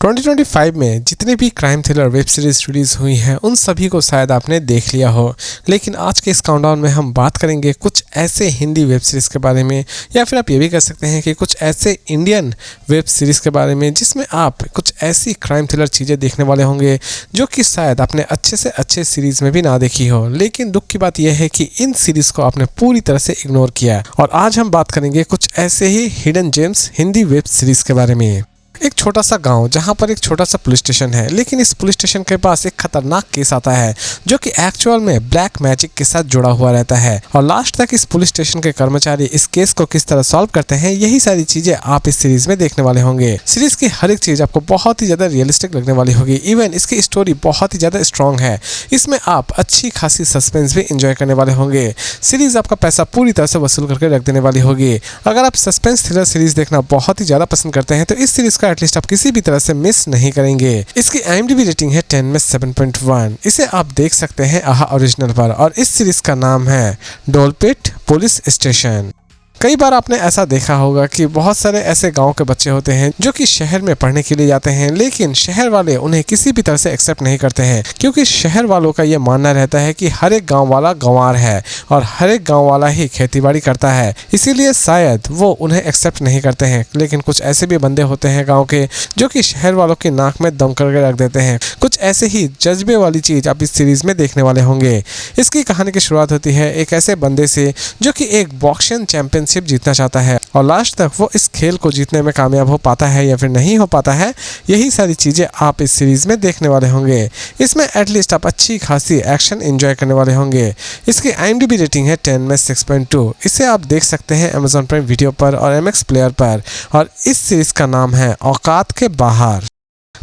2025 में जितने भी crime thriller web series release हुई हैं उन सभी को शायद आपने देख लिया हो, लेकिन आज के इस काउंटडाउन में हम बात करेंगे कुछ ऐसे हिंदी वेब सीरीज के बारे में, या फिर आप ये भी कह सकते हैं कि कुछ ऐसे इंडियन वेब सीरीज के बारे में जिसमें आप कुछ ऐसी क्राइम थ्रिलर चीज़ें देखने वाले होंगे जो कि शायद आपने अच्छे से अच्छे सीरीज में भी ना देखी हो। लेकिन दुख की बात यह है कि इन सीरीज को आपने पूरी तरह से इग्नोर किया। और आज हम बात करेंगे कुछ ऐसे ही hidden gems Hindi web series के बारे में। एक छोटा सा गांव जहां पर एक छोटा सा पुलिस स्टेशन है, लेकिन इस पुलिस स्टेशन के पास एक खतरनाक केस आता है जो कि एक्चुअल में ब्लैक मैजिक के साथ जुड़ा हुआ रहता है। और लास्ट तक इस पुलिस स्टेशन के कर्मचारी इस केस को किस तरह सॉल्व करते हैं, यही सारी चीजें आप इस सीरीज में देखने वाले होंगे। सीरीज की हर एक चीज आपको बहुत ही ज्यादा रियलिस्टिक लगने वाली होगी। इवन इसकी स्टोरी बहुत ही ज्यादा स्ट्रॉन्ग है। इसमें आप अच्छी खासी सस्पेंस भी इंजॉय करने वाले होंगे। सीरीज आपका पैसा पूरी तरह से वसूल करके रख देने वाली होगी। अगर आप सस्पेंस थ्रिलर सीरीज देखना बहुत ही ज्यादा पसंद करते हैं तो इस सीरीज का एटलीस्ट आप किसी भी तरह से मिस नहीं करेंगे। इसकी IMDb रेटिंग है 10 में 7.1। इसे आप देख सकते हैं आहा ओरिजिनल पर, और इस सीरीज का नाम है डोलपेट पुलिस स्टेशन। कई बार आपने ऐसा देखा होगा कि बहुत सारे ऐसे गांव के बच्चे होते हैं जो कि शहर में पढ़ने के लिए जाते हैं, लेकिन शहर वाले उन्हें किसी भी तरह से एक्सेप्ट नहीं करते हैं, क्योंकि शहर वालों का यह मानना रहता है कि हर एक गांव वाला गंवार है और हर एक गांव वाला ही खेतीबाड़ी करता है, इसीलिए शायद वो उन्हें एक्सेप्ट नहीं करते हैं। लेकिन कुछ ऐसे भी बंदे होते हैं गाँव के जो कि शहर वालों की नाक में दम करके रख देते हैं। कुछ ऐसे ही जज्बे वाली चीज आप इस सीरीज में देखने वाले होंगे। इसकी कहानी की शुरुआत होती है एक ऐसे बंदे से जो कि एक बॉक्सिंग चैंपियनशिप जीतना चाहता है, और लास्ट तक वो इस खेल को जीतने में कामयाब हो पाता है या फिर नहीं हो पाता है। यही सारी चीजें आप इस सीरीज में देखने वाले होंगे। इसमें एटलीस्ट आप अच्छी खासी एक्शन एंजॉय करने वाले होंगे। इसकी IMDb रेटिंग है 10 में 6.2। इसे आप देख सकते हैं Amazon प्राइम वीडियो पर और MX प्लेयर पर, और इस सीरीज का नाम है औकात के बाहर।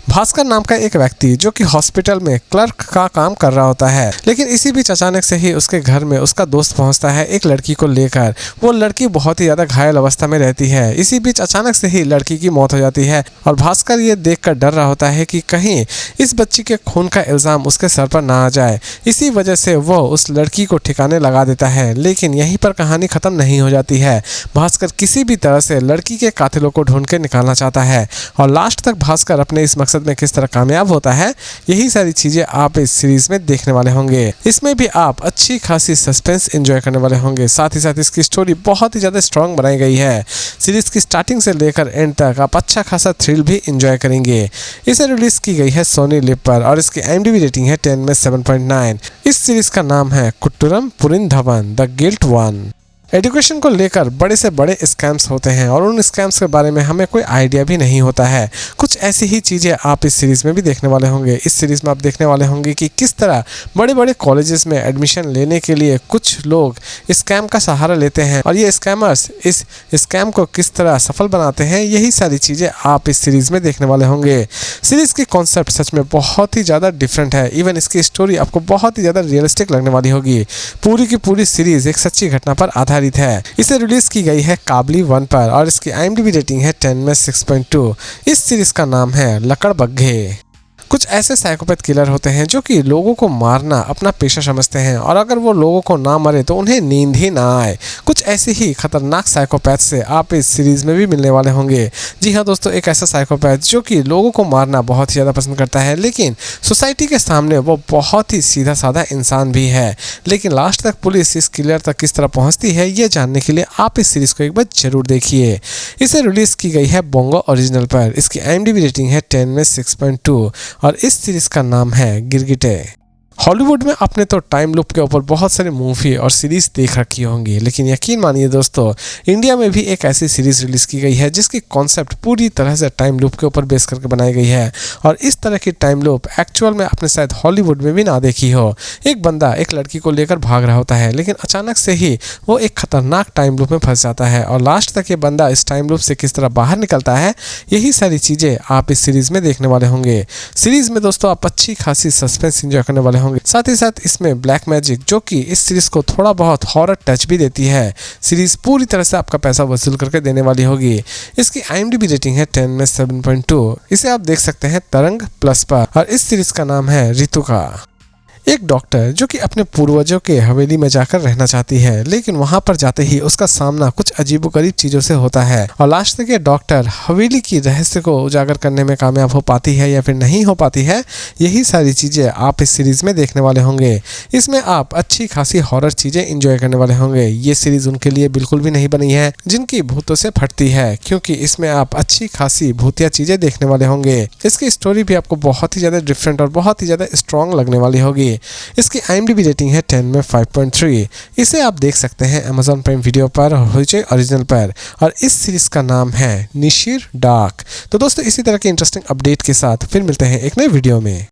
भास्कर नाम का एक व्यक्ति जो कि हॉस्पिटल में क्लर्क का काम कर रहा होता है, लेकिन इसी बीच अचानक से ही उसके घर में उसका दोस्त पहुंचता है एक लड़की को लेकर। वो लड़की बहुत ही ज्यादा घायल अवस्था में रहती है। इसी बीच अचानक से ही लड़की की मौत हो जाती है, और भास्कर ये देखकर डर रहा होता है कि कहीं इस बच्ची के खून का इल्जाम उसके सर पर ना आ जाए। इसी वजह से वो उस लड़की को ठिकाने लगा देता है। लेकिन यहीं पर कहानी खत्म नहीं हो जाती है। भास्कर किसी भी तरह से लड़की के कातिलों को ढूंढ के निकालना चाहता है, और लास्ट तक भास्कर अपने इस मकसद में किस तरह कामयाब होता है, यही सारी चीजें आप इस सीरीज में देखने वाले होंगे। इसमें भी आप अच्छी खासी सस्पेंस एंजॉय करने वाले होंगे। साथ ही साथ इसकी स्टोरी बहुत ही ज्यादा स्ट्रॉन्ग बनाई गई है। सीरीज की स्टार्टिंग से लेकर एंड तक आप अच्छा खासा थ्रिल भी एंजॉय करेंगे। इसे रिलीज की गई है सोनी लिव पर, और इसकी IMDb रेटिंग है 10 में 7.9। इस सीरीज का नाम है कुट्टुरम पुरिंधवन द गिल्ट वन। एजुकेशन को लेकर बड़े से बड़े स्कैम्स होते हैं, और उन स्कैम्स के बारे में हमें कोई आइडिया भी नहीं होता है। कुछ ऐसी ही चीज़ें आप इस सीरीज़ में भी देखने वाले होंगे। इस सीरीज़ में आप देखने वाले होंगे कि किस तरह बड़े बड़े कॉलेजेस में एडमिशन लेने के लिए कुछ लोग स्कैम का सहारा लेते हैं, और ये स्कैमर्स इस स्कैम को किस तरह सफल बनाते हैं, यही सारी चीज़ें आप इस सीरीज़ में देखने वाले होंगे। सीरीज़ की कॉन्सेप्ट सच में बहुत ही ज़्यादा डिफरेंट है। इवन इसकी स्टोरी आपको बहुत ही ज़्यादा रियलिस्टिक लगने वाली होगी। पूरी की पूरी सीरीज़ एक सच्ची घटना पर आधारित है। इसे रिलीज की गई है काबली 1 पर, और इसकी IMDb रेटिंग है 10 में 6.2। इस सीरीज का नाम है लकड़बग्घे। कुछ ऐसे साइकोपैथ किलर होते हैं जो कि लोगों को मारना अपना पेशा समझते हैं, और अगर वो लोगों को ना मारे तो उन्हें नींद ही ना आए। कुछ ऐसे ही खतरनाक साइकोपैथ से आप इस सीरीज में भी मिलने वाले होंगे। जी हाँ दोस्तों, एक ऐसा साइकोपैथ जो कि लोगों को मारना बहुत ही ज़्यादा पसंद करता है, लेकिन सोसाइटी के सामने वो बहुत ही सीधा साधा इंसान भी है। लेकिन लास्ट तक पुलिस इस किलर तक किस तरह पहुँचती है, ये जानने के लिए आप इस सीरीज़ को एक बार जरूर देखिए। इसे रिलीज की गई है बोंगो ओरिजिनल पर। इसकी IMDb रेटिंग है 10 में 6.2, और इस सीरीज का नाम है गिरगिटे। हॉलीवुड में आपने तो टाइम लूप के ऊपर बहुत सारे मूवी और सीरीज देख रखी होंगी, लेकिन यकीन मानिए दोस्तों, इंडिया में भी एक ऐसी सीरीज रिलीज की गई है जिसकी कॉन्सेप्ट पूरी तरह से टाइम लूप के ऊपर बेस करके बनाई गई है। और इस तरह की टाइम लूप एक्चुअल में आपने शायद हॉलीवुड में भी ना देखी हो। एक बंदा एक लड़की को लेकर भाग रहा होता है, लेकिन अचानक से ही वो एक खतरनाक टाइम लूप में फंस जाता है, और लास्ट तक ये बंदा इस टाइम लूप से किस तरह बाहर निकलता है, यही सारी चीजें आप इस सीरीज में देखने वाले होंगे। सीरीज में दोस्तों आप अच्छी खासी सस्पेंस एंजॉय करने वाले होंगे। साथ ही साथ इसमें ब्लैक मैजिक जो कि इस सीरीज को थोड़ा बहुत हॉरर टच भी देती है। सीरीज पूरी तरह से आपका पैसा वसूल करके देने वाली होगी। इसकी IMDb रेटिंग है 10 में 7.2। इसे आप देख सकते हैं तरंग प्लस पर, और इस सीरीज का नाम है ऋतु का। एक डॉक्टर जो कि अपने पूर्वजों के हवेली में जाकर रहना चाहती है, लेकिन वहां पर जाते ही उसका सामना कुछ अजीबोगरीब चीजों से होता है और लास्ट तक ये डॉक्टर हवेली की रहस्य को उजागर करने में कामयाब हो पाती है या फिर नहीं हो पाती है। यही सारी चीजें आप इस सीरीज में देखने वाले होंगे। इसमें आप अच्छी खासी हॉरर चीजें एंजॉय करने वाले होंगे। ये सीरीज उनके लिए बिल्कुल भी नहीं बनी है जिनकी भूतों से फटती है, क्योंकि इसमें आप अच्छी खासी भूतिया चीजें देखने वाले होंगे। इसकी स्टोरी भी आपको बहुत ही ज्यादा डिफरेंट और बहुत ही ज्यादा स्ट्रॉन्ग लगने वाली होगी। इसकी IMDb रेटिंग है 10 में 5.3। इसे आप देख सकते हैं Amazon प्राइम वीडियो पर और होइचई ओरिजिनल पर, और इस सीरीज का नाम है निशिर डार्क। तो दोस्तों, इसी तरह के इंटरेस्टिंग अपडेट के साथ फिर मिलते हैं एक नए वीडियो में।